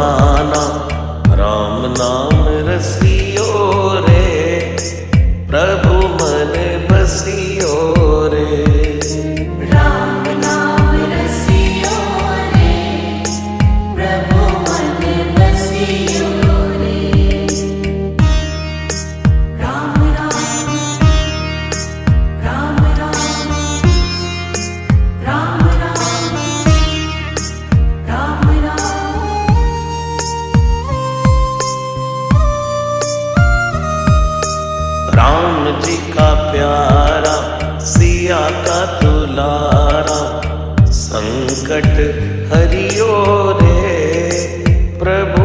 जमाना, राम नाम रसियो रे, प्रभु मन बसियो रे। राम नाम रसियो रे, प्रभु मन बसियो रे। राम राम राम राम राम राम राम राम। राम जी का प्यारा, सिया का दुलारा, संकट हरियो रे, प्रभु